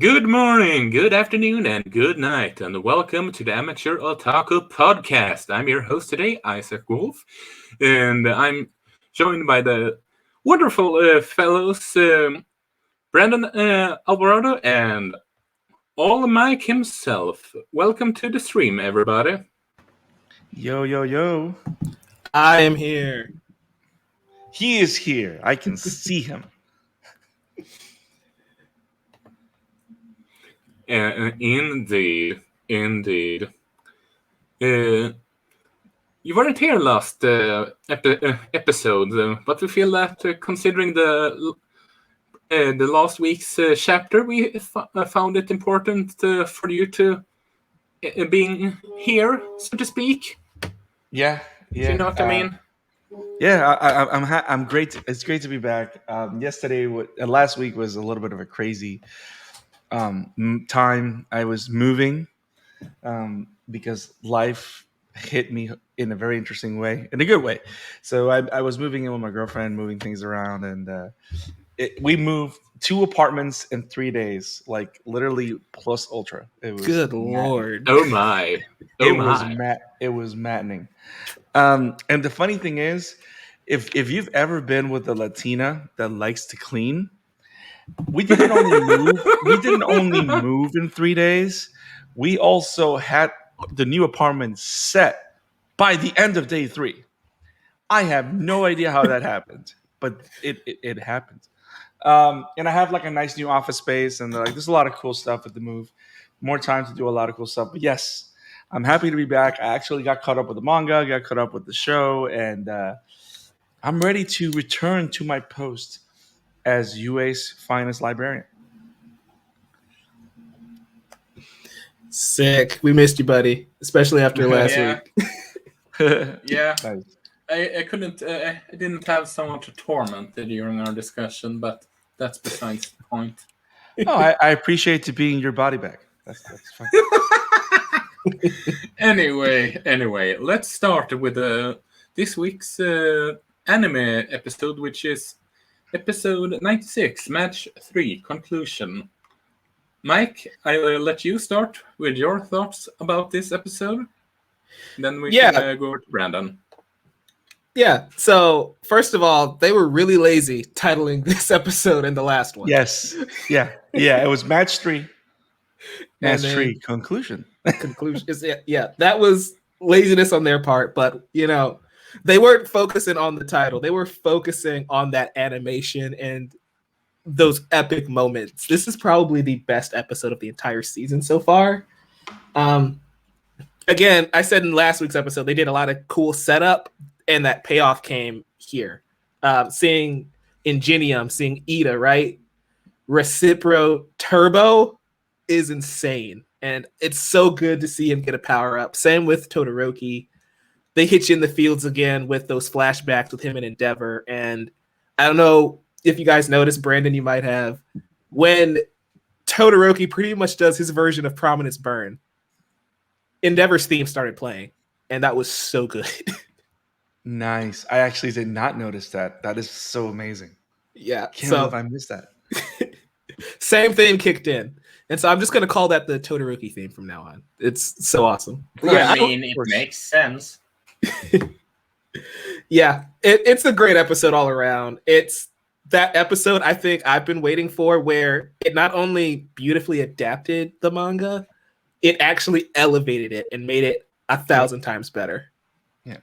Good morning, good afternoon, and good night, and welcome to the Amateur Otaku Podcast. I'm your host today, Isak Wolf, and I'm joined by the wonderful fellows Brandon Alvarado and all Mike himself. Welcome to the stream, everybody. Yo, yo, yo. I am here. He is here. I can see him. Indeed. You weren't here last episode, but we feel that considering the last week's chapter, we found it important for you to being here, so to speak. Yeah. Do you know what I mean? Yeah, I'm great. It's great to be back. Last week was a little bit of a crazy time. I was moving because life hit me in a very interesting way, in a good way. So I was moving in with my girlfriend, moving things around, and we moved 2 apartments in 3 days, like literally plus ultra. It was Good Lord. Oh my. It was maddening. And the funny thing is, if you've ever been with a Latina that likes to clean, we didn't only move in 3 days. We also had the new apartment set by the end of day 3. I have no idea how that happened, but it happened. And I have like a nice new office space, and there's a lot of cool stuff with the move. More time to do a lot of cool stuff. But yes, I'm happy to be back. I actually got caught up with the manga, got caught up with the show, and I'm ready to return to my post as UA's finest librarian. Sick. We missed you, buddy, especially after last week. Yeah. Nice. I couldn't. I didn't have someone to torment during our discussion, but that's besides the point. Oh, I appreciate you being your body bag. That's fine. Anyway, let's start with this week's anime episode, which is episode 96, match 3, conclusion. Mike, I'll let you start with your thoughts about this episode. Then we can go over to Brandon. Yeah, so first of all, they were really lazy titling this episode and the last one. Yes. Yeah. It was match 3. Match 3, conclusion. Conclusion. That was laziness on their part, but they weren't focusing on the title. They were focusing on that animation and those epic moments. This is probably the best episode of the entire season so far. Again, I said in last week's episode, they did a lot of cool setup, and that payoff came here. Seeing Ingenium, seeing Ida, right? Recipro Turbo is insane. And it's so good to see him get a power up. Same with Todoroki. They hit you in the fields again with those flashbacks with him and Endeavor. And I don't know if you guys noticed, Brandon, you might have, when Todoroki pretty much does his version of Prominence Burn, Endeavor's theme started playing. And that was so good. Nice. I actually did not notice that. That is so amazing. Yeah. Can't believe I missed that. Same theme kicked in. And so I'm just going to call that the Todoroki theme from now on. It's so awesome. I mean, it makes sense. Yeah, it's a great episode all around. It's that episode I think I've been waiting for, where it not only beautifully adapted the manga, it actually elevated it and made it 1,000 times better. Yeah.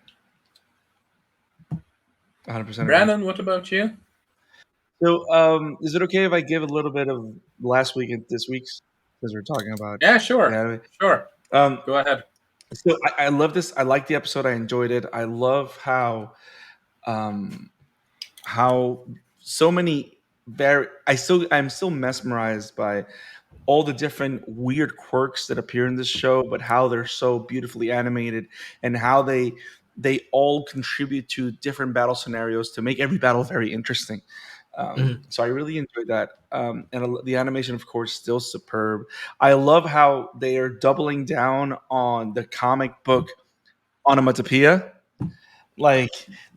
100%. Brandon, what about you? So, is it okay if I give a little bit of last week and this week's, because we're talking about? Yeah, sure. Sure. Go ahead. So I love this. I like the episode. I enjoyed it. I love how so many I'm still mesmerized by all the different weird quirks that appear in this show, but how they're so beautifully animated and how they all contribute to different battle scenarios to make every battle very interesting. So I really enjoyed that. And the animation, of course, still superb. I love how they are doubling down on the comic book onomatopoeia. like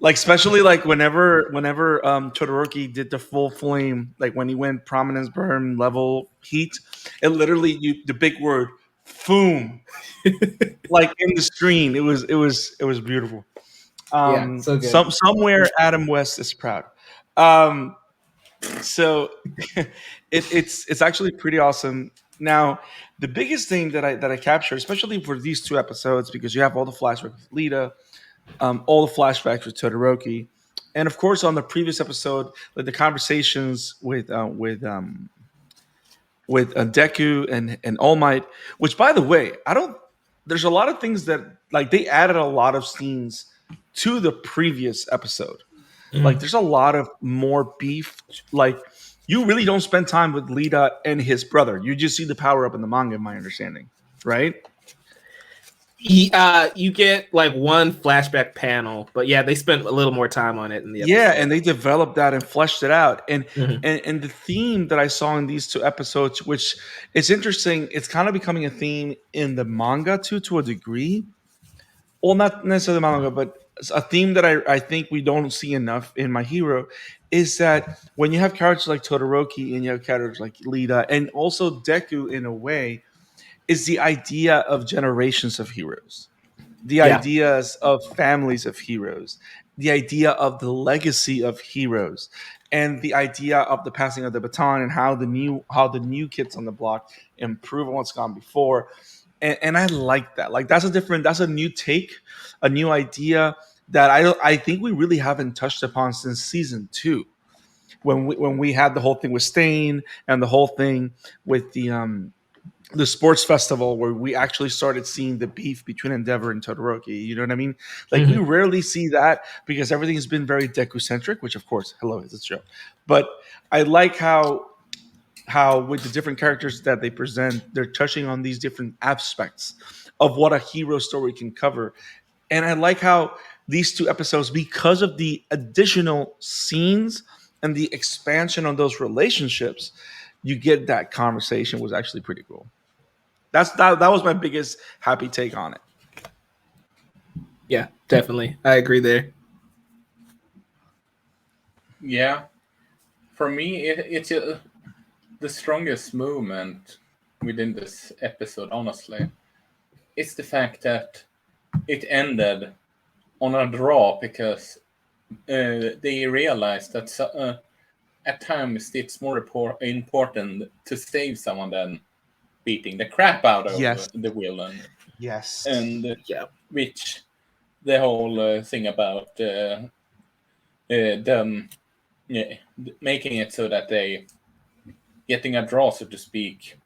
especially like whenever Todoroki did the full flame, like when he went prominence burn level heat, it literally the big word "foom" like in the screen. It was beautiful. Yeah, so good. Somewhere Adam West is proud. Um, so it's actually pretty awesome. Now, the biggest thing that I captured, especially for these two episodes, because you have all the flashbacks with Lita, all the flashbacks with Todoroki, and of course on the previous episode, like the conversations with Deku and All Might. Which, by the way, I don't. There's a lot of things that like they added a lot of scenes to the previous episode. Like there's a lot of more beef. Like you really don't spend time with Lita and his brother. You just see the power up in the manga, in my understanding, right? You get like one flashback panel, but yeah, they spent a little more time on it in the episode. Yeah, and they developed that and fleshed it out. And Mhm. and the theme that I saw in these two episodes, which it's interesting, it's kind of becoming a theme in the manga too, to a degree. Well, not necessarily the manga, but a theme that I think we don't see enough in My Hero is that when you have characters like Todoroki and you have characters like Lita and also Deku in a way, is the idea of generations of heroes, the Yeah. ideas of families of heroes, the idea of the legacy of heroes, and the idea of the passing of the baton and how the new kids on the block improve on what's gone before. And I like that. Like that's a new take, a new idea that I think we really haven't touched upon since season 2, when we had the whole thing with Stain and the whole thing with the sports festival where we actually started seeing the beef between Endeavor and Todoroki. You know what I mean? Like we rarely see that because everything has been very Deku centric, which of course, hello, it's a show. But I like how with the different characters that they present, they're touching on these different aspects of what a hero story can cover. And I like how these two episodes, because of the additional scenes and the expansion on those relationships, you get that conversation was actually pretty cool. That was my biggest happy take on it. Yeah, definitely. I agree there. Yeah, for me, it's the strongest movement within this episode, honestly. It's the fact that it ended on a draw because they realized that at times it's more important to save someone than beating the crap out of the villain. Yes. And Yeah. which the whole thing about them making it so that they getting a draw, so to speak,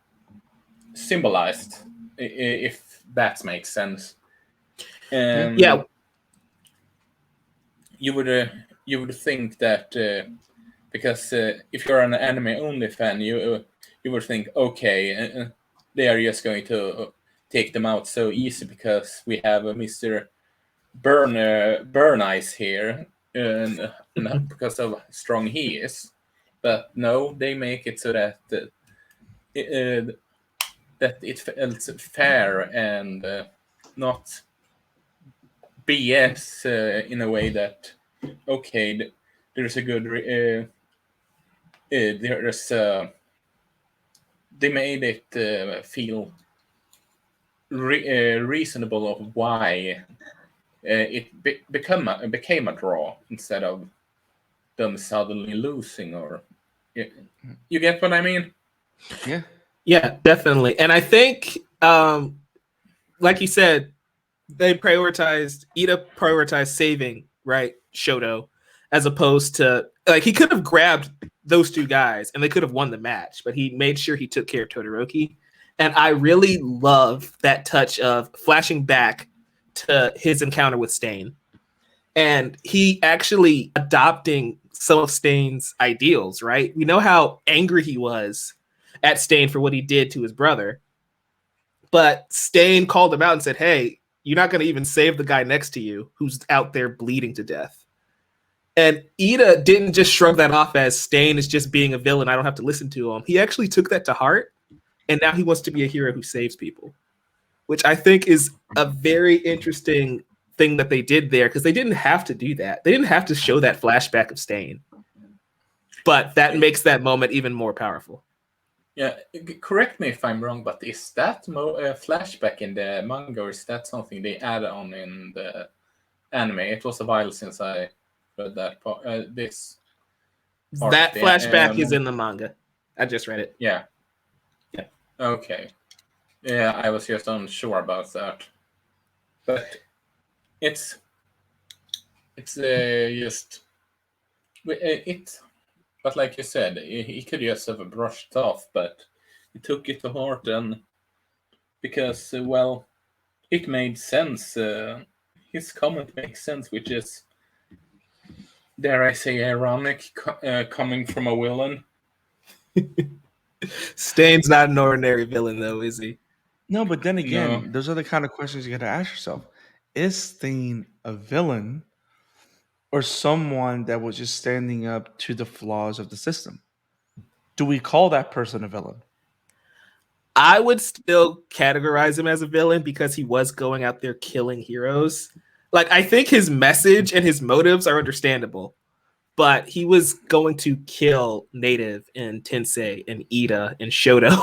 symbolized, if that makes sense. Yeah. You would think that because if you're an anime only fan, you would think, okay, they are just going to take them out so easy because we have Mr. Burn Ice here, and because of how strong he is. But no, they make it so that that it feels fair and not BS in a way that okay, there's a good there's they made it feel reasonable of why it became a draw instead of them suddenly losing, or you get what I mean? Yeah, definitely. And I think, like you said, Ida prioritized saving, right, Shoto, as opposed to, like, he could have grabbed those two guys and they could have won the match, but he made sure he took care of Todoroki. And I really love that touch of flashing back to his encounter with Stain. And he actually adopting some of Stain's ideals, right? We know how angry he was at Stain for what he did to his brother. But Stain called him out and said, hey, you're not going to even save the guy next to you who's out there bleeding to death. And Ida didn't just shrug that off as Stain is just being a villain. I don't have to listen to him. He actually took that to heart. And now he wants to be a hero who saves people, which I think is a very interesting thing that they did there, because they didn't have to do that. They didn't have to show that flashback of Stain. But that makes that moment even more powerful. Yeah, correct me if I'm wrong, but is that flashback in the manga, or is that something they add on in the anime? It was a while since I read that part. That flashback is in the manga. I just read it. Yeah. Yeah. Okay. Yeah, I was just unsure about that. But it's just it. But like you said, he could just have brushed off, but he took it to heart, and because well, it made sense. His comment makes sense, which is, dare I say, ironic, coming from a villain. Stain's not an ordinary villain, though, is he? No, but then again, No. those are the kind of questions you got to ask yourself. Is Stain a villain or someone that was just standing up to the flaws of the system? Do we call that person a villain? I would still categorize him as a villain because he was going out there killing heroes. Like, I think his message and his motives are understandable, but he was going to kill Native and Tensei and Ida and Shoto,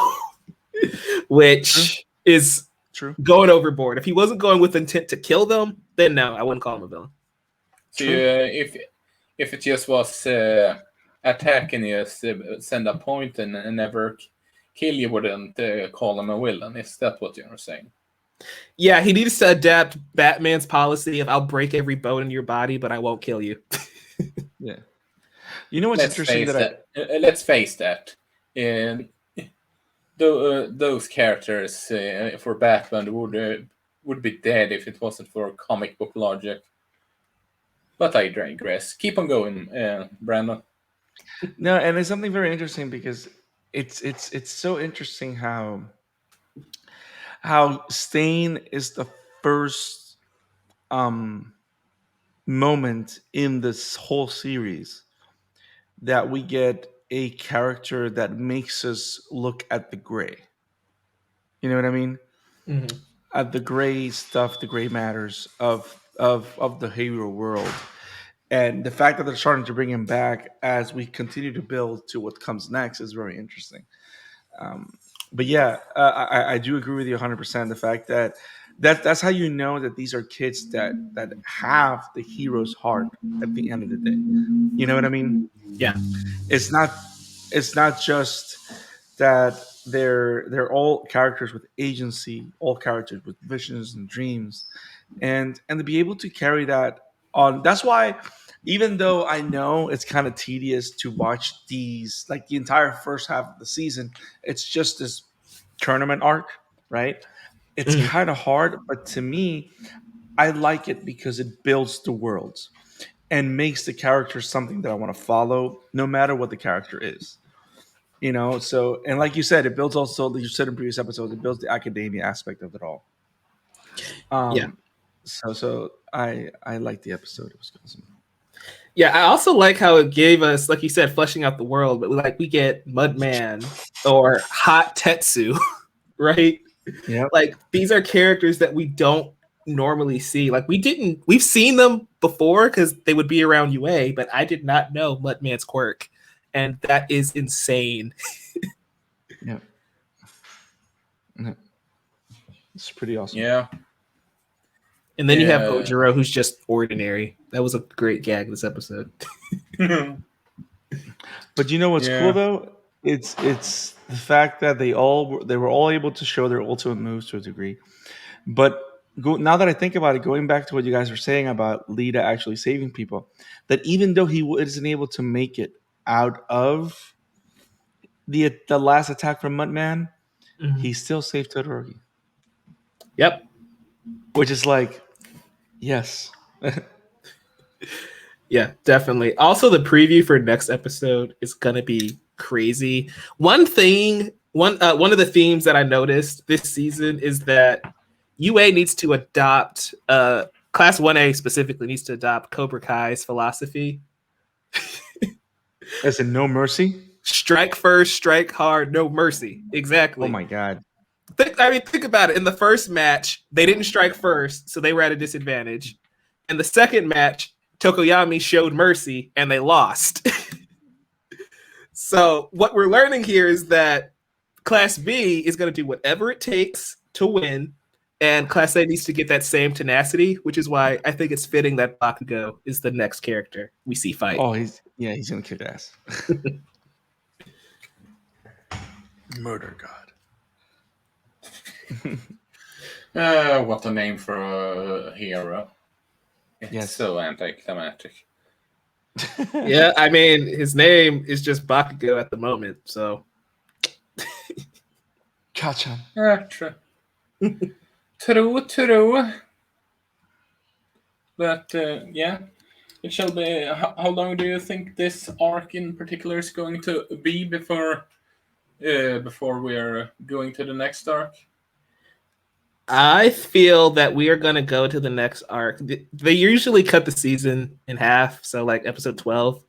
which is True. going overboard. If he wasn't going with intent to kill them, then no, I wouldn't call him a villain. So if it just was attacking you, send a point and never kill, you wouldn't call him a villain. Is that what you're saying? Yeah, he needs to adapt Batman's policy of I'll break every bone in your body, but I won't kill you. Yeah. You know what's interesting let's face that. Those characters for Batman would be dead if it wasn't for comic book logic. But I digress. Keep on going, Brandon. No, and it's something very interesting because it's so interesting how Stain is the first moment in this whole series that we get a character that makes us look at the gray. You know what I mean? Mm-hmm. At the gray stuff, the gray matters of the hero world. And the fact that they're starting to bring him back as we continue to build to what comes next is very interesting. But yeah, I do agree with you 100%. The fact that's how you know that these are kids that have the hero's heart at the end of the day. You know what I mean? Yeah. It's not just that they're all characters with agency, all characters with visions and dreams, and to be able to carry that on. That's why, even though I know it's kind of tedious to watch these, like the entire first half of the season, it's just this tournament arc, right? It's kind of hard, but to me, I like it because it builds the worlds and makes the character something that I want to follow, no matter what the character is. You know, so, and like you said, it builds also, you said in previous episodes, it builds the academia aspect of it all. Yeah. So I like the episode. It was awesome. Yeah, I also like how it gave us, like you said, fleshing out the world, but we get Mudman or Hot Tetsu, right? Yeah. Like, these are characters that we don't normally see. Like, we've seen them before because they would be around UA, but I did not know Mudman's quirk. And that is insane. Yeah. It's pretty awesome. Yeah. And then you have Ojiro, who's just ordinary. That was a great gag this episode. But you know what's cool though? It's the fact that they were all able to show their ultimate moves to a degree. But now that I think about it, going back to what you guys were saying about Lita actually saving people, that even though he isn't able to make it out of the last attack from Mudman, he still saved Todoroki. Yep. Which is like, yes. Yeah, definitely. Also, the preview for next episode is gonna be crazy. One of the themes that I noticed this season is that UA needs to adopt Class 1A specifically needs to adopt Cobra Kai's philosophy. As in no mercy? Strike first, strike hard, no mercy. Exactly. Oh my God. Think about it. In the first match, they didn't strike first, so they were at a disadvantage. In the second match, Tokoyami showed mercy and they lost. So what we're learning here is that Class B is going to do whatever it takes to win, and Class A needs to get that same tenacity, which is why I think it's fitting that Bakugo is the next character we see fight. Oh, he's gonna kick ass. Murder God. What a name for a hero. It's so anticlimactic. Yeah, I mean, his name is just Bakugo at the moment, so. Gotcha. True. True. But, yeah. It shall be. How long do you think this arc in particular is going to be before we're going to the next arc? I feel that we are going to go to the next arc. They usually cut the season in half, so like episode 12.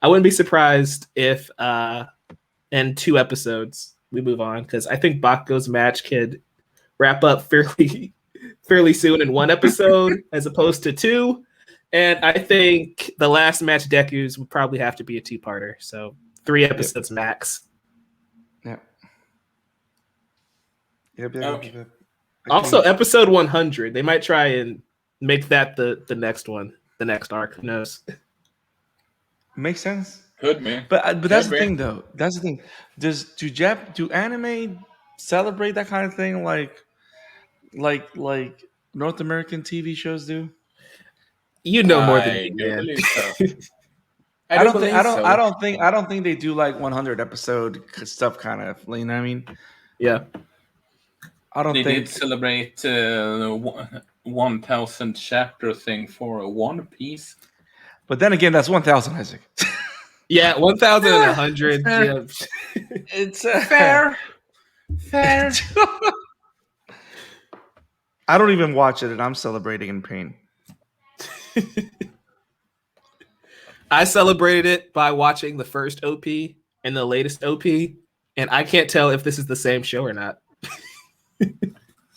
I wouldn't be surprised if in 2 episodes we move on, because I think Bakugo's match could wrap up fairly soon in 1 episode as opposed to 2. And I think the last match, Deku's, would probably have to be a 2-parter. So 3 episodes max. Yeah. Okay. Also, episode 100, they might try and make that the next one, the next arc. Who knows? Makes sense. Could be. But that's the thing, though. That's the thing. Do anime celebrate that kind of thing like North American TV shows do? You know more than I me, do man. believe so. I don't think they do like 100 episode stuff kind of. You know what I mean? Yeah. I don't They think did celebrate 1,000 chapter thing for One Piece. But then again, that's 1,000, Isaac. Yeah, 1,100. Yeah. It's Fair. I don't even watch it, and I'm celebrating in pain. I celebrated it by watching the first OP and the latest OP, and I can't tell if this is the same show or not.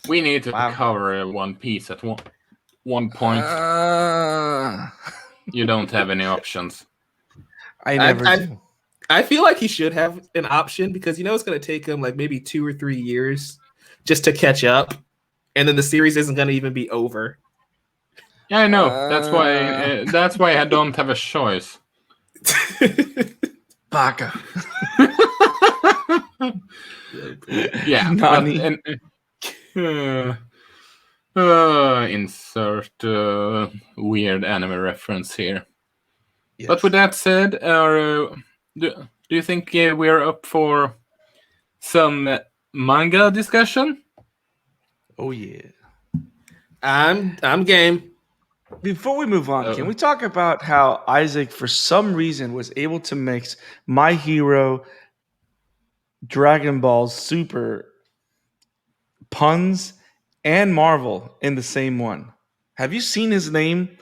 We need to cover One Piece at one point. You don't have any options. I never do. I feel like he should have an option, because it's going to take him like maybe 2 or 3 years just to catch up, and then the series isn't going to even be over. Yeah, I know. That's why I don't have a choice. Baka. Yeah. Nani? Insert weird anime reference here. Yes. But with that said, do you think we're up for some manga discussion? Oh yeah. I'm game. Before we move on, can we talk about how Isaac, for some reason, was able to mix My Hero, Dragon Ball Super puns, and Marvel in the same one? Have you seen his name?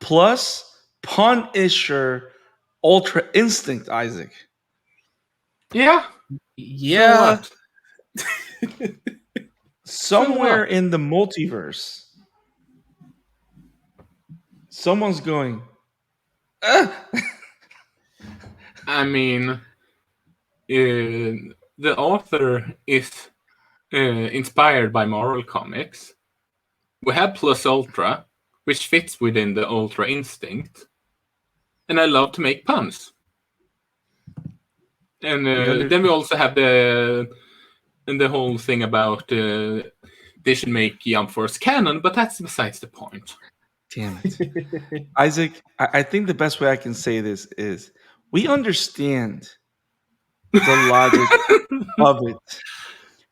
Plus Punisher Ultra Instinct, Isaac. Yeah. Yeah. Somewhere in the multiverse, someone's going, I mean, the author is inspired by Marvel Comics. We have Plus Ultra, which fits within the Ultra Instinct. And I love to make puns. And then we also have the whole thing about they should make Jump Force canon, but that's besides the point. Damn it. Isaac, I think the best way I can say this is we understand the logic of it.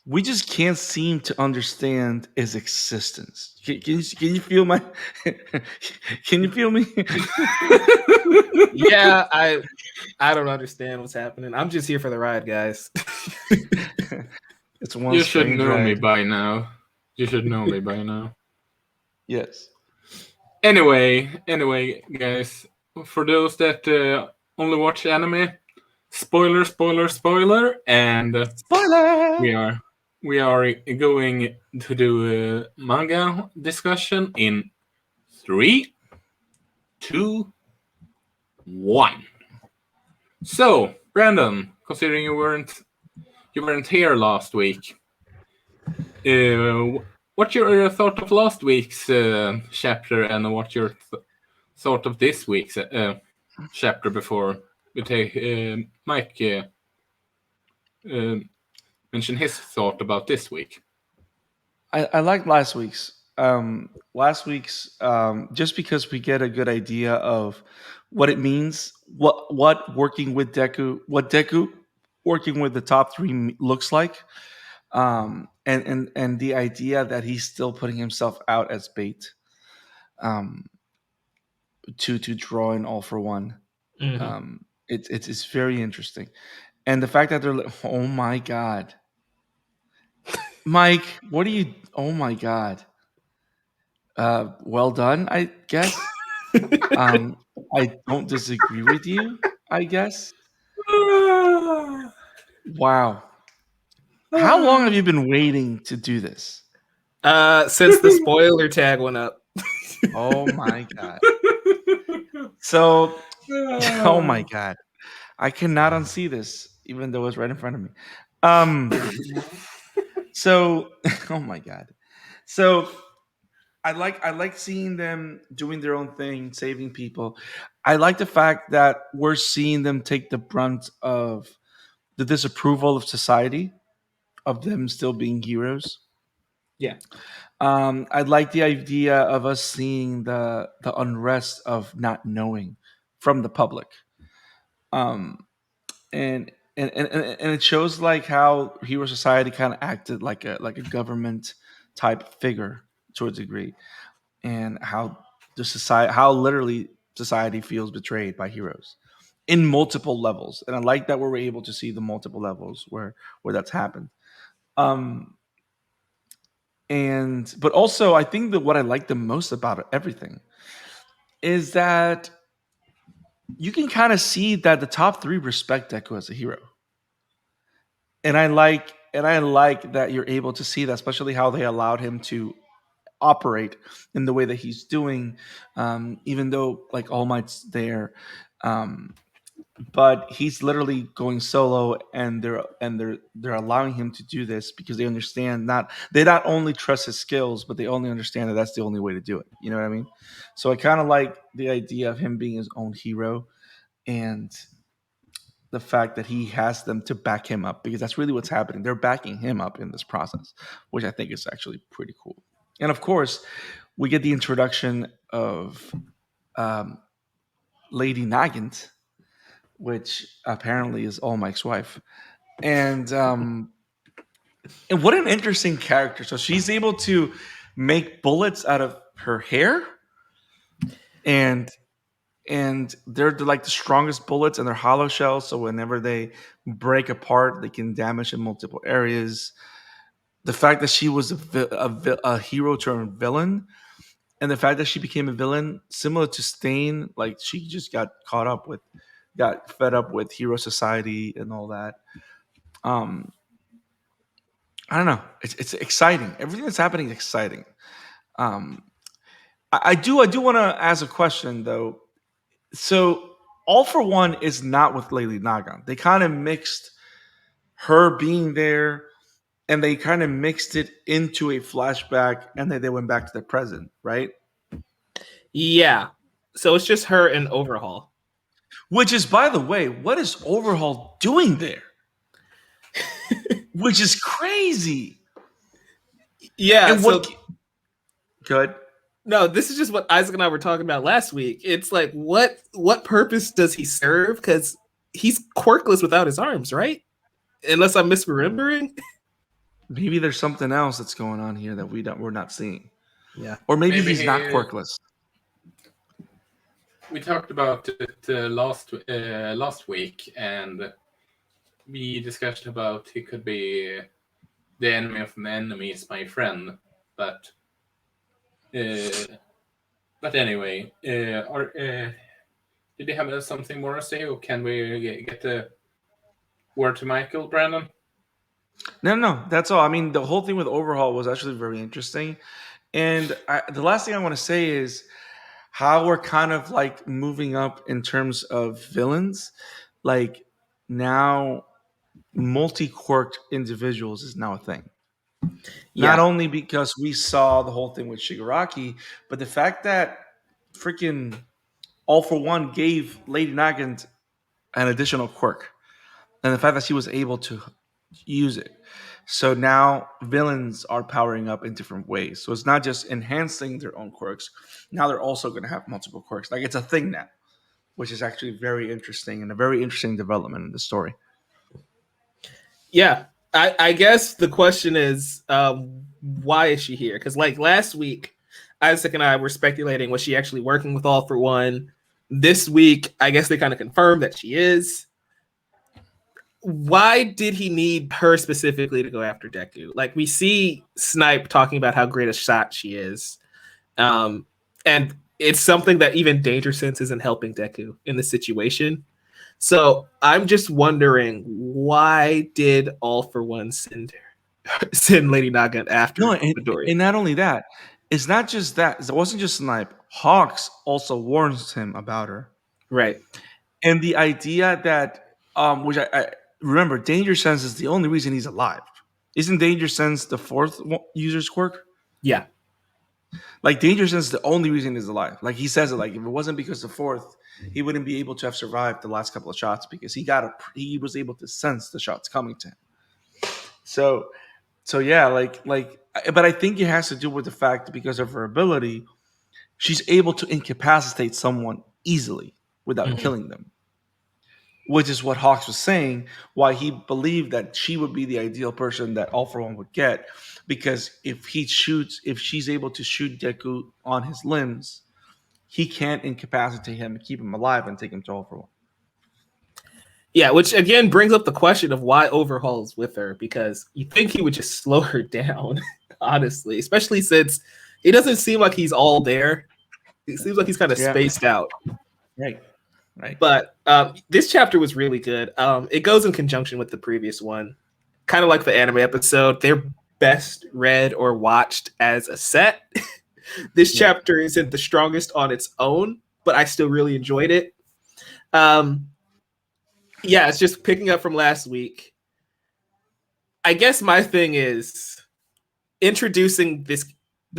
We just can't seem to understand his existence. Can you feel my? Can you feel me? Yeah, I don't understand what's happening. I'm just here for the ride, guys. It's one. You should know me by now. Yes. Anyway, guys, for those that only watch anime, spoiler, and Spoiler. we are going to do a manga discussion in 3, 2, 1. So, Brandon, considering you weren't here last week, what's your thought of last week's chapter, and what's your thought of this week's chapter before we take Mike mention his thought about this week? I like last week's. Just because we get a good idea of what it means, what working with Deku working with the top three looks like, and the idea that he's still putting himself out as bait, to draw in All for One. Mm-hmm. It's very interesting, and the fact that they're like, oh my god, Mike, what are you? Oh my god. Well done, I guess. I don't disagree with you, I guess. Wow. How long have you been waiting to do this? Since the spoiler tag went up. Oh my god. So, oh my god. I cannot unsee this, even though it's right in front of me. So, oh my god. So, I like seeing them doing their own thing, saving people. I like the fact that we're seeing them take the brunt of the disapproval of society, of them still being heroes. Yeah. I like the idea of us seeing the unrest of not knowing from the public. Um, and it shows like how hero society kind of acted like a government type figure to a degree, and how literally society feels betrayed by heroes in multiple levels. And I like that we're able to see the multiple levels where that's happened. um but also, I think that what I like the most about everything is that you can kind of see that the top three respect Deku as a hero. And I like that you're able to see that, especially how they allowed him to operate in the way that he's doing, even though like All Might's there, um, but he's literally going solo, and they're allowing him to do this because they not only trust his skills, but they only understand that that's the only way to do it. You know what I mean? So I kind of like the idea of him being his own hero, and the fact that he has them to back him up, because that's really what's happening. They're backing him up in this process, which I think is actually pretty cool. And of course, we get the introduction of um, Lady Nagant, which apparently is All Mike's wife. And what an interesting character. So she's able to make bullets out of her hair, and they're like the strongest bullets, and they're hollow shells. So whenever they break apart, they can damage in multiple areas. The fact that she was a hero turned villain, and the fact that she became a villain, similar to Stain, like she just got fed up with hero society and all that. Um, I don't know. It's exciting. Everything that's happening is exciting. Um, I do want to ask a question though. So All for One is not with Lady Naga. They kind of mixed her being there, and they kind of mixed it into a flashback, and then they went back to the present, right? Yeah. So it's just her and Overhaul. Which is, by the way, what is Overhaul doing there? Which is crazy. Yeah. And what? Good. No, this is just what Isaac and I were talking about last week. It's like, what purpose does he serve? Because he's quirkless without his arms, right? Unless I'm misremembering. Maybe there's something else that's going on here that we're not seeing. Yeah. Or maybe he's not quirkless. We talked about it last week, and we discussed about he could be the enemy of my enemy is my friend, but anyway, did they have something more to say, or can we get the word to Michael, Brandon? No, that's all. I mean, the whole thing with Overhaul was actually very interesting. And the last thing I want to say is, how we're kind of like moving up in terms of villains. Like now, multi-quirked individuals is now a thing. Not Yeah. only because we saw the whole thing with Shigaraki, but the fact that freaking All for One gave Lady Nagant an additional quirk, and the fact that she was able to use it. So now villains are powering up in different ways. So it's not just enhancing their own quirks. Now they're also going to have multiple quirks. Like it's a thing now, which is actually very interesting and a very interesting development in the story. Yeah. I guess the question is, why is she here? Because like last week, Isaac and I were speculating, was she actually working with All for One? This week, I guess they kind of confirmed that she is. Why did he need her specifically to go after Deku? Like we see Snipe talking about how great a shot she is. And it's something that even Danger Sense isn't helping Deku in the situation. So I'm just wondering, why did All for One send Lady Nagant after No, Midoriya? and not only that, it's not just that. It wasn't just Snipe. Hawks also warns him about her. Right. And the idea that, which I remember, Danger Sense is the only reason he's alive. Isn't Danger Sense the fourth user's quirk? Yeah. Like Danger Sense is the only reason he's alive. Like he says it, like if it wasn't because the fourth, he wouldn't be able to have survived the last couple of shots because he was able to sense the shots coming to him. So yeah, but I think it has to do with the fact that because of her ability, she's able to incapacitate someone easily without killing them. Which is what Hawks was saying, why he believed that she would be the ideal person that All for One would get, because if she's able to shoot Deku on his limbs, he can't incapacitate him and keep him alive and take him to All for One. Yeah, which again brings up the question of why Overhaul's with her, because you think he would just slow her down, honestly, especially since it doesn't seem like he's all there. It seems like he's kind of spaced out. Right. But this chapter was really good. It goes in conjunction with the previous one. Kind of like the anime episode. They're best read or watched as a set. This chapter isn't the strongest on its own, but I still really enjoyed it. It's just picking up from last week. I guess my thing is introducing this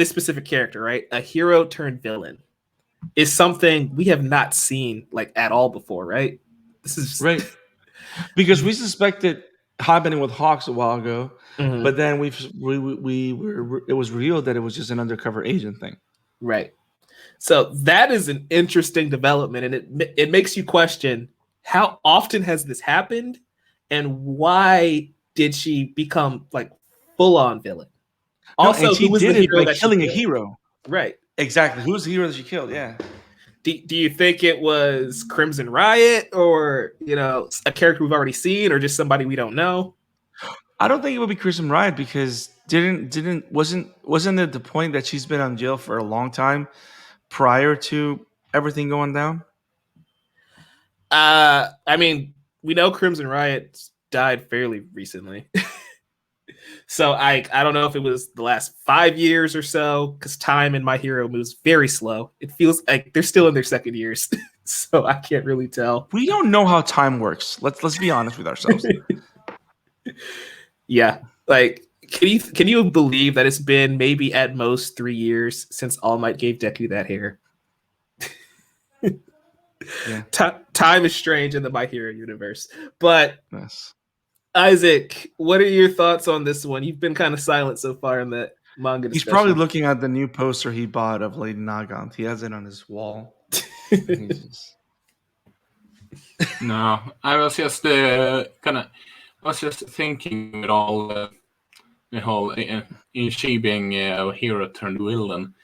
specific character, right? A hero turned villain. Is something we have not seen like at all before, right? This is right, because we suspected happening with Hawks a while ago, but then it was revealed that it was just an undercover agent thing, right? So that is an interesting development, and it makes you question how often has this happened, and why did she become like full on villain? Also, and she who was did the it hero by that killing a hero, right? Exactly. Who's the hero that she killed? Yeah. Do you think it was Crimson Riot, or a character we've already seen, or just somebody we don't know? I don't think it would be Crimson Riot because wasn't it the point that she's been on jail for a long time prior to everything going down? I mean, we know Crimson Riot died fairly recently. So I don't know if it was the last 5 years or so, because time in My Hero moves very slow. It feels like they're still in their second years, so I can't really tell. We don't know how time works. Let's be honest with ourselves. Yeah, like can you believe that it's been maybe at most 3 years since All Might gave Deku that hair? Yeah. Time is strange in the My Hero universe, but. Yes. Isaac, what are your thoughts on this one? You've been kind of silent so far in the manga discussion. He's probably looking at the new poster he bought of Lady Nagant. He has it on his wall. No, I was just thinking with all the whole she being a hero turned villain.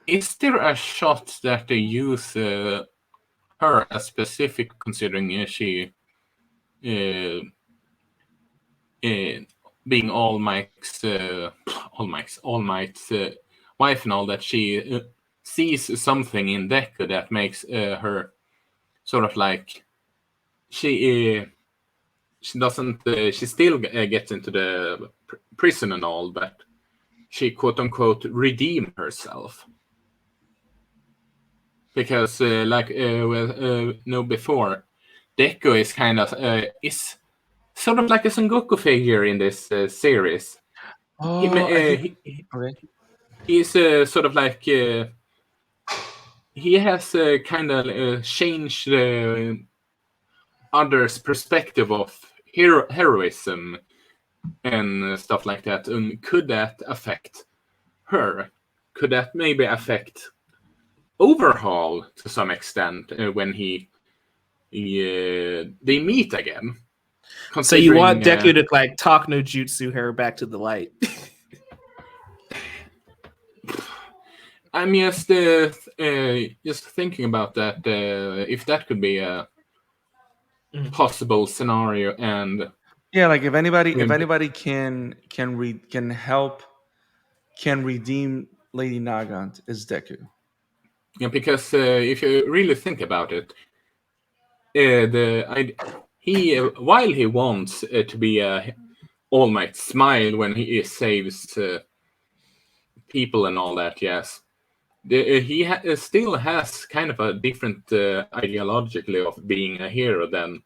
Is there a shot that they use her as specific, considering she being All Might's wife and all, that she sees something in Deku that makes her sort of like she doesn't she still gets into the prison and all, but she quote unquote redeem herself. because before, Deku is kind of is sort of like a Son Goku figure in this series. I think okay. He's sort of like he has kind of changed others' perspective of heroism and stuff like that. And could that affect her? Could that maybe affect Overhaul to some extent when they meet again? So you want Deku to like talk no jutsu her back to the light? I'm just thinking about that. If that could be a possible scenario, and yeah, like if anybody can redeem Lady Nagant, is Deku. Yeah, because if you really think about it, while he wants to be All Might smile when he saves people and all that, yes, he still has kind of a different ideologically of being a hero than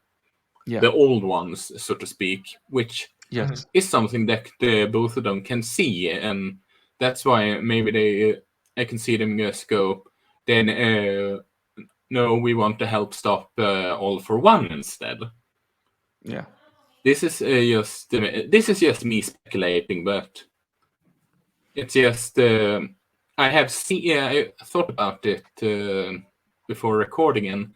the old ones, so to speak, which is something that both of them can see, and that's why maybe I can see them just go, then no, we want to help stop All for One instead. Yeah, this is just me speculating, but it's just I thought about it before recording, and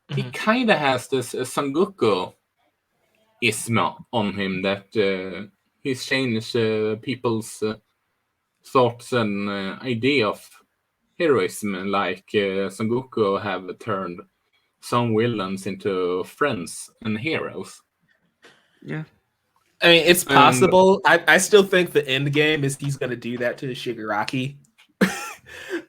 he kind of has this Son Goku isma on him that he's changed people's thoughts and idea of heroism, like Son Goku have turned some villains into friends and heroes. Yeah. I mean, it's possible. I still think the end game is he's going to do that to Shigaraki.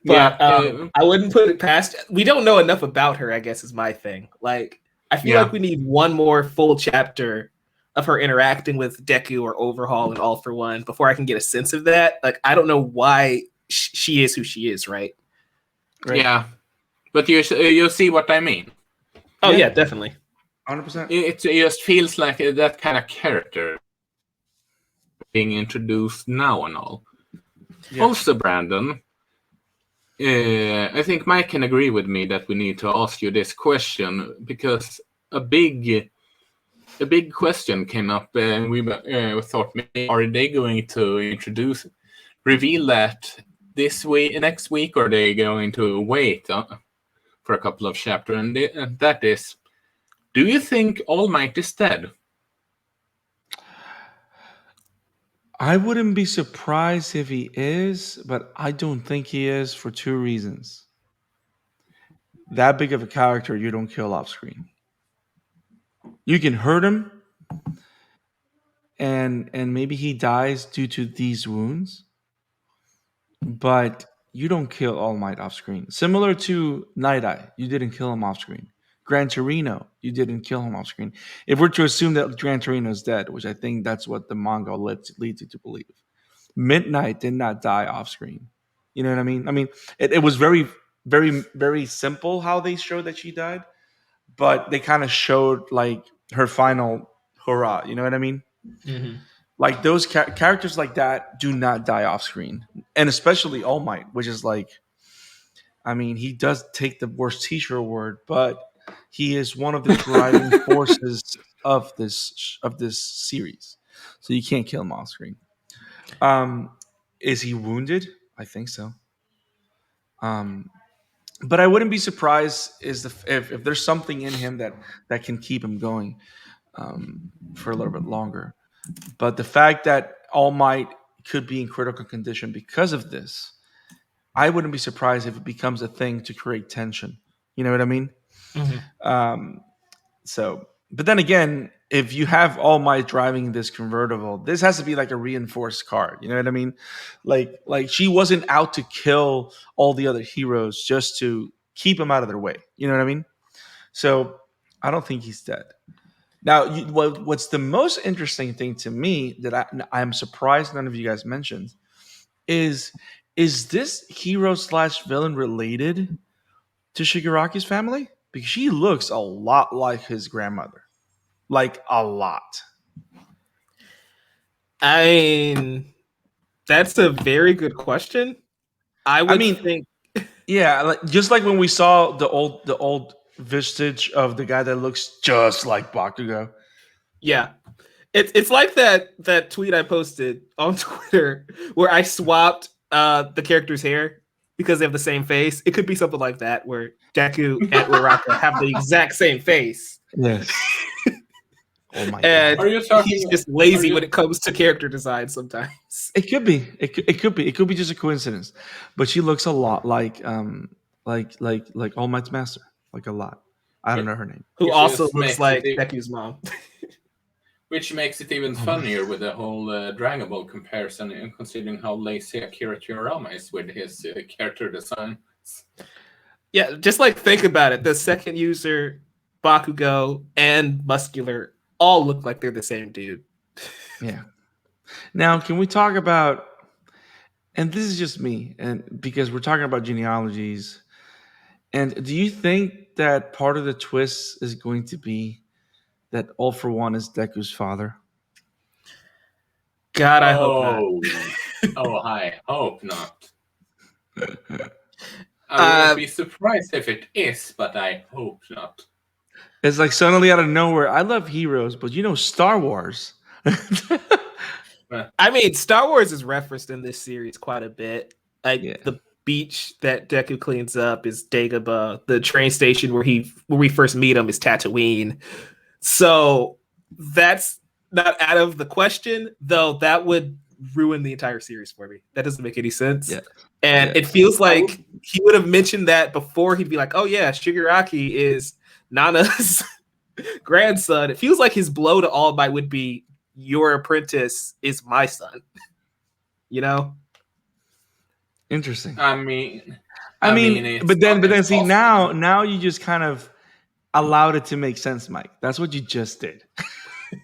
But I wouldn't put it past. We don't know enough about her, I guess, is my thing. Like, I feel like we need one more full chapter of her interacting with Deku or Overhaul and All for One before I can get a sense of that. Like, I don't know why she is who she is, right? Yeah, but you see what I mean. Oh yeah, definitely. 100%. It just feels like that kind of character being introduced now and all. Yeah. Also, Brandon, I think Mike can agree with me that we need to ask you this question, because a big question came up, and we thought, maybe are they going to reveal that this week, next week, or are they going to wait for a couple of chapters? And that is, do you think All Might is dead? I wouldn't be surprised if he is, but I don't think he is for two reasons. That big of a character, you don't kill off screen. You can hurt him, and maybe he dies due to these wounds, but you don't kill All Might off screen. Similar to Night Eye, you didn't kill him off screen. Gran Torino, you didn't kill him off screen. If we're to assume that Gran Torino is dead, which I think that's what the manga leads you to believe, Midnight did not die off screen. You know what I mean? I mean, it was very, very, very simple how they showed that she died, but they kind of showed like her final hurrah. You know what I mean? Mm-hmm. Like those characters like that do not die off screen, and especially All Might, which is like, I mean, he does take the worst teacher award, but he is one of the driving forces of this series. So you can't kill him off screen. Is he wounded? I think so. But I wouldn't be surprised if there's something in him that can keep him going for a little bit longer. But the fact that All Might could be in critical condition because of this, I wouldn't be surprised if it becomes a thing to create tension. You know what I mean? Mm-hmm. But then again, if you have All Might driving this convertible, this has to be like a reinforced car. You know what I mean? Like she wasn't out to kill all the other heroes just to keep him out of their way. You know what I mean? So I don't think he's dead. Now, what's the most interesting thing to me that I'm surprised none of you guys mentioned is this hero / villain related, to Shigaraki's family? Because she looks a lot like his grandmother. Like a lot. I mean, that's a very good question. I would think. Yeah, like, just like when we saw the old vestige of the guy that looks just like Bakugo. Yeah. It's like that tweet I posted on Twitter where I swapped the character's hair because they have the same face. It could be something like that where Deku and Uraraka have the exact same face. Yes. Oh my And Are you talking? he's just lazy when it comes to character design sometimes. It could be. It could be. It could be just a coincidence. But she looks a lot like All Might's master. Like a lot. I don't know her name. Who Which also just looks makes like it- Deku's mom. Which makes it even funnier with the whole Dragon Ball comparison, and considering how lazy Akira Toriyama is with his character design. Yeah, just like think about it. The second user, Bakugo, and Muscular all look like they're the same dude. Yeah. Now, can we talk about, and this is just me, and because we're talking about genealogies, and do you think that part of the twist is going to be that All For One is Deku's father? God, I hope not. I hope not. I would be surprised if it is, but I hope not. It's like suddenly out of nowhere, I love heroes, but Star Wars. I mean, Star Wars is referenced in this series quite a bit. Like the beach that Deku cleans up is Dagobah. The train station where we first meet him is Tatooine. So that's not out of the question, though. That would ruin the entire series for me. That doesn't make any sense. Yeah. And it feels like he would have mentioned that before. He'd be like, "Oh yeah, Shigaraki is Nana's grandson." It feels like his blow to All Might would be, "Your apprentice is my son." Interesting. I mean, but then see now you just kind of allowed it to make sense, Mike. That's what you just did.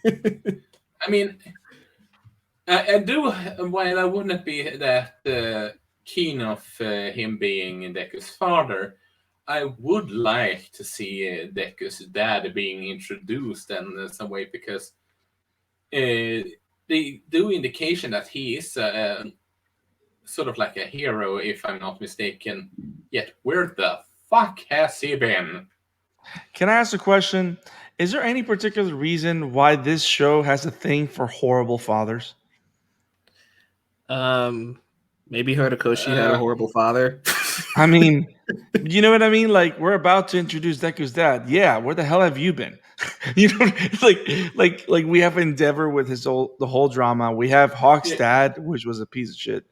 I mean, I do. While I wouldn't be that keen of him being Deku's father, I would like to see Deku's dad being introduced in some way, because they do indication that he is sort of like a hero, if I'm not mistaken. Yet where the fuck has he been? Can I ask a question? Is there any particular reason why this show has a thing for horrible fathers? Maybe Horikoshi had a horrible father. I mean, you know what I mean? Like, we're about to introduce Deku's dad. Yeah, where the hell have you been? like we have Endeavor with the whole drama. We have Hawk's dad, which was a piece of shit.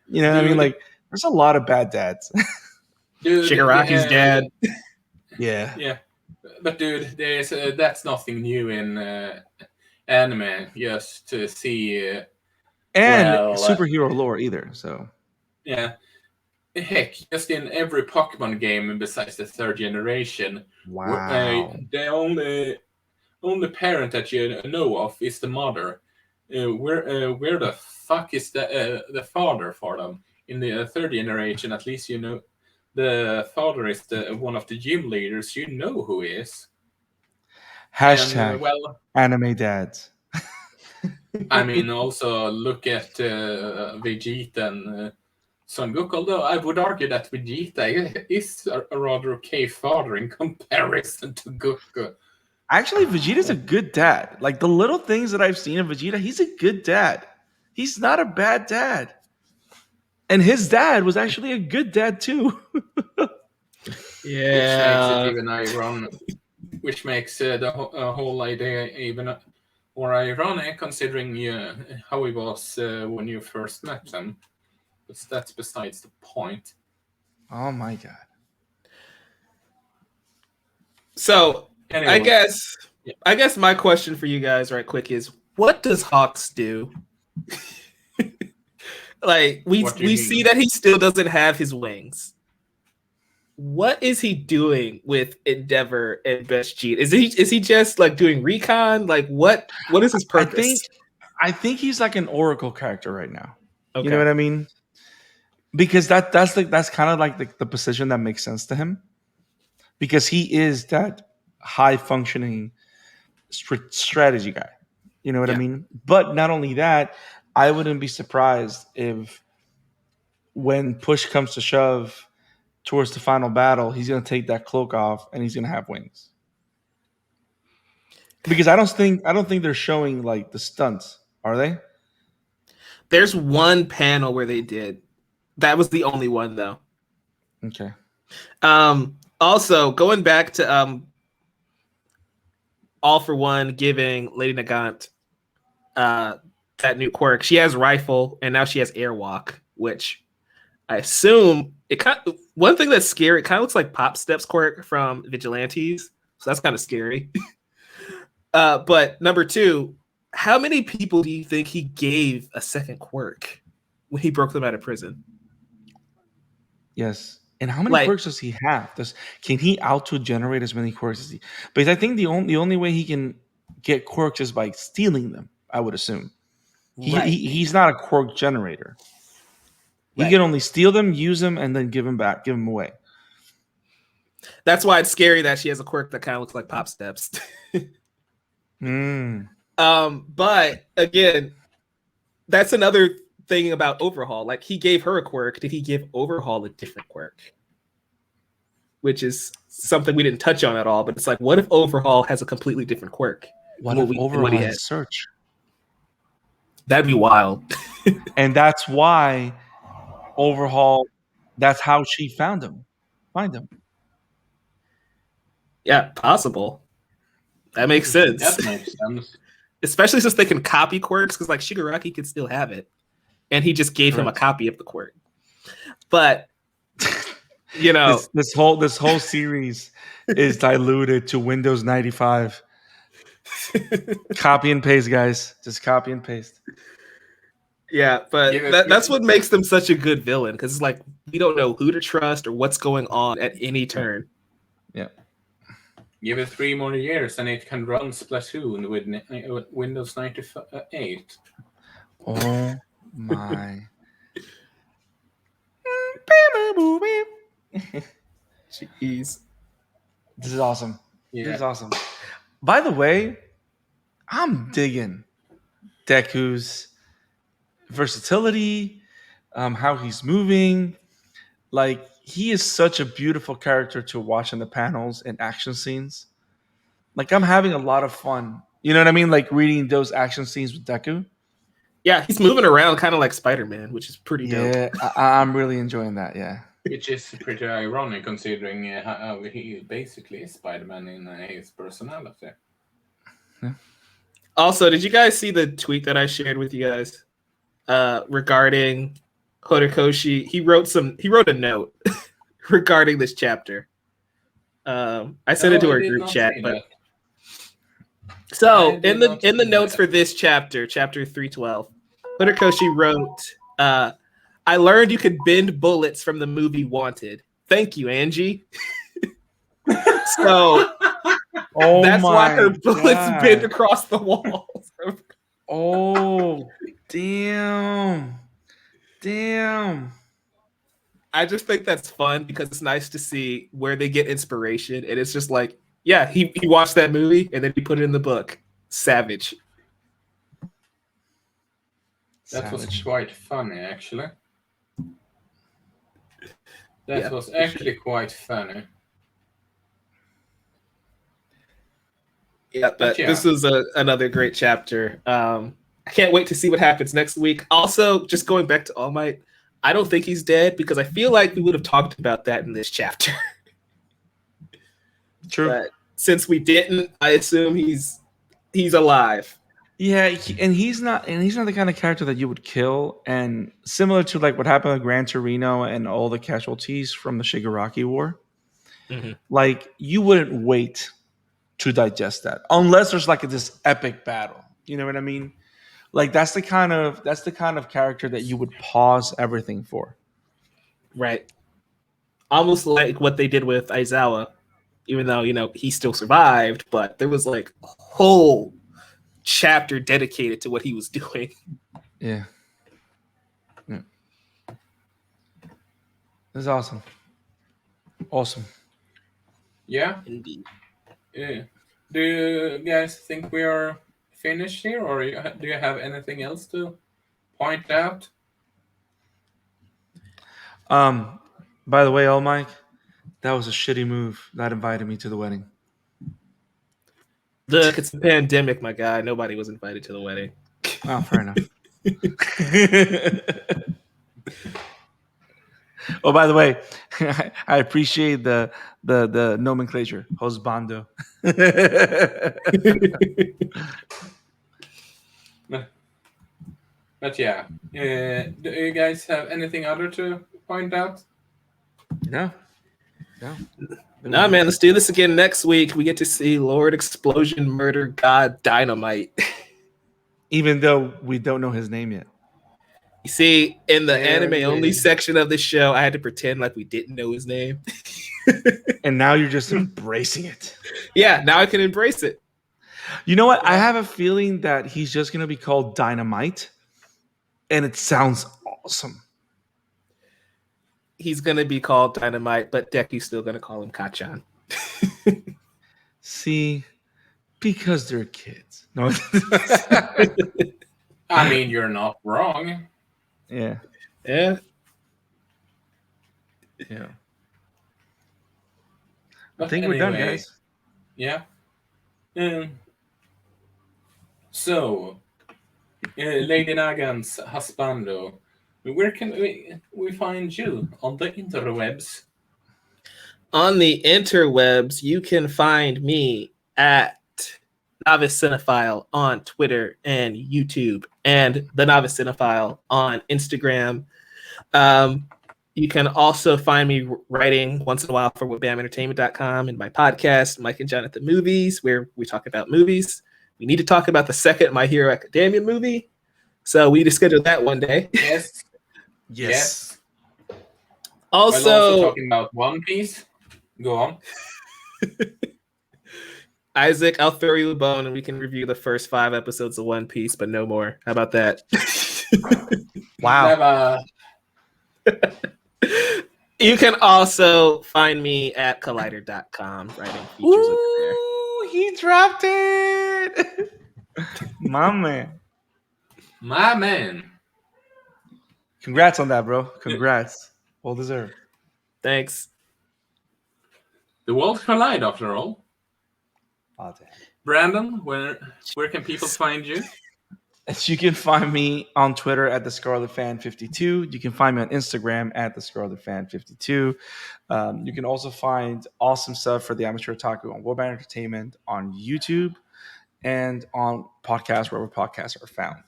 You know what I mean? Like, there's a lot of bad dads. Shigaraki's dad. Yeah. But dude, that's nothing new in anime. Just to see superhero lore either. So yeah, heck, just in every Pokemon game besides the third generation, the only parent that you know of is the mother. Where the fuck is the father for them? In the third generation, at least the father is one of the gym leaders. You know who he is. Hashtag anime dads. I mean, also look at Vegeta and Son Goku. Although I would argue that Vegeta is a rather okay father in comparison to Goku. Actually, Vegeta's a good dad. Like, the little things that I've seen of Vegeta, he's a good dad. He's not a bad dad. And his dad was actually a good dad too. Yeah. Which makes it even ironic. Which makes the whole idea even more ironic, considering how he was when you first met him. But that's besides the point. Oh my god. So anyway. I guess my question for you guys right quick is, what does Hawks do? Like, we see that he still doesn't have his wings. What is he doing with Endeavor and Best Jeet? Is he just like doing recon? Like, what is his purpose? I think he's like an Oracle character right now. Okay. You know what I mean? Because that's kind of like the position that makes sense to him. because he is that high functioning strategy guy. You know what I Yeah. mean? But not only that, I wouldn't be surprised if when push comes to shove towards the final battle, he's going to take that cloak off and he's going to have wings. Because I don't think they're showing like the stunts, are they? There's one panel where they did. That was the only one though. Okay. Also, going back to All for One giving Lady Nagant that new quirk. She has rifle and now she has airwalk, which I assume one thing that's scary, it kind of looks like Pop Step's quirk from Vigilantes. So that's kind of scary. But number two, how many people do you think he gave a second quirk when he broke them out of prison? Yes. And how many quirks does he have? Can he auto-generate as many quirks as he? Because I think the only way he can get quirks is by stealing them, I would assume. He's not a quirk generator. He can only steal them, use them, and then give them away. That's why it's scary that she has a quirk that kind of looks like Pop Steps. But again, that's another thing about Overhaul. Like, he gave her a quirk. Did he give Overhaul a different quirk? Which is something we didn't touch on at all. But it's like, what if Overhaul has a completely different quirk? What if Overhaul has search? That'd be wild. And that's why Overhaul, that's how she find him. Yeah, possible. That makes sense. That makes sense. Especially since they can copy quirks, because like Shigaraki could still have it. And he just gave him a copy of the quirk. But you know, this whole series is diluted to Windows 95. Copy and paste, guys. Just copy and paste. Yeah, but that's what makes them such a good villain, because it's like we don't know who to trust or what's going on at any turn. Yeah. Give it 3 more years and it can run Splatoon with Windows 98. Oh my. Jeez. This is awesome. Yeah. This is awesome. By the way, I'm digging Deku's versatility, how he's moving. Like, he is such a beautiful character to watch in the panels and action scenes. Like, I'm having a lot of fun. You know what I mean? Like, reading those action scenes with Deku. Yeah, he's moving around kind of like Spider-Man, which is pretty dope. Yeah, I'm really enjoying that, yeah. Which is pretty ironic considering how he basically is Spider-Man in his personality. Yeah. Also, did you guys see the tweet that I shared with you guys regarding Horikoshi? He wrote a note regarding this chapter. I sent it to our group chat, but so in the notes for this chapter 312, Horikoshi wrote, I learned you could bend bullets from the movie Wanted. Thank you, Angie. So that's why her bullets bend across the walls. Oh, damn. I just think that's fun because it's nice to see where they get inspiration. And it's just like, yeah, he watched that movie and then he put it in the book. Savage. That was quite funny, actually. That was actually quite funny. Yeah, but this is another great chapter. I can't wait to see what happens next week. Also, just going back to All Might, I don't think he's dead because I feel like we would have talked about that in this chapter. True. But since we didn't, I assume he's alive. Yeah, he's not the kind of character that you would kill. And similar to like what happened with Gran Torino and all the casualties from the Shigaraki War, like you wouldn't wait to digest that unless there's like this epic battle. You know what I mean? Like that's the kind of character that you would pause everything for. Right. Almost like what they did with Aizawa, even though, he still survived, but there was like a whole chapter dedicated to what he was doing. Yeah. This is awesome. Yeah. Indeed. Do you guys think we are finished here, or do you have anything else to point out? By the way, Mike, that was a shitty move. Not inviting me to the wedding. Look, it's a pandemic, my guy. Nobody was invited to the wedding. Oh, fair enough. Oh, by the way, I appreciate the nomenclature. Hosbando. But yeah, do you guys have anything other to point out? No. Nah, man, let's do this again next week. We get to see Lord Explosion Murder God Dynamite. Even though we don't know his name yet. You see, in the There anime it only is. section of the show, I had to pretend like we didn't know his name. And now you're just embracing it. Yeah, now I can embrace it. You know what? I have a feeling that he's just going to be called Dynamite. And it sounds awesome. He's going to be called Dynamite, but Deku's still going to call him Kachan. See, because they're kids. No. I mean, you're not wrong. Yeah. Yeah. Yeah. But I think we're done, anyway, guys. Yeah. So, Lady Nagan's husbando, where can we find you on the interwebs? On the interwebs, you can find me at Novice Cinephile on Twitter and YouTube, and the Novice Cinephile on Instagram. You can also find me writing once in a while for whatbamentertainment.com and my podcast, Mike and Jonathan Movies, where we talk about movies. We need to talk about the second My Hero Academia movie, so we need to schedule that one day. Yes. Also talking about One Piece. Go on. Isaac, I'll throw you a bone and we can review the first 5 episodes of One Piece, but no more. How about that? Wow. You can also find me at collider.com writing features over there. Ooh, he dropped it. My man. Congrats on that, bro. Congrats. Well deserved. Thanks. The worlds collide, after all. Oh, damn. Brandon, where can people find you? You can find me on Twitter at the Scarlet Fan 52. You can find me on Instagram at the Scarlet Fan 52. You can also find awesome stuff for the Amateur Otaku on World Band Entertainment on YouTube and on podcasts wherever podcasts are found.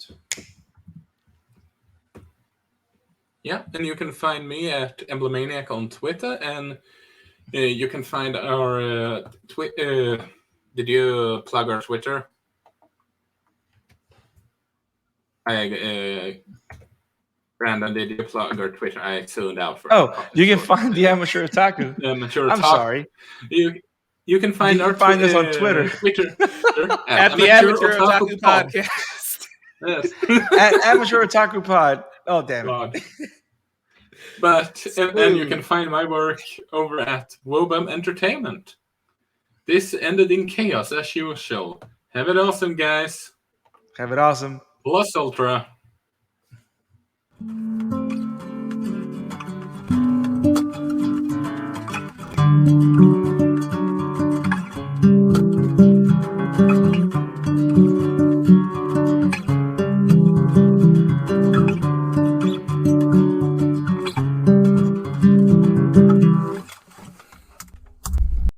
Yeah, and you can find me at Emblemaniac on Twitter, and you can find our did you plug our Twitter? Brandon, did you plug our Twitter? I zoned out for. You can find the Amateur Otaku. I'm sorry. You can find us on Twitter. At the Amateur Otaku Podcast. Yes. At Amateur Otaku Pod. Oh, damn it. But and you can find my work over at Wobam Entertainment. This ended in chaos as usual. Have it awesome, guys. Have it awesome. Plus Ultra.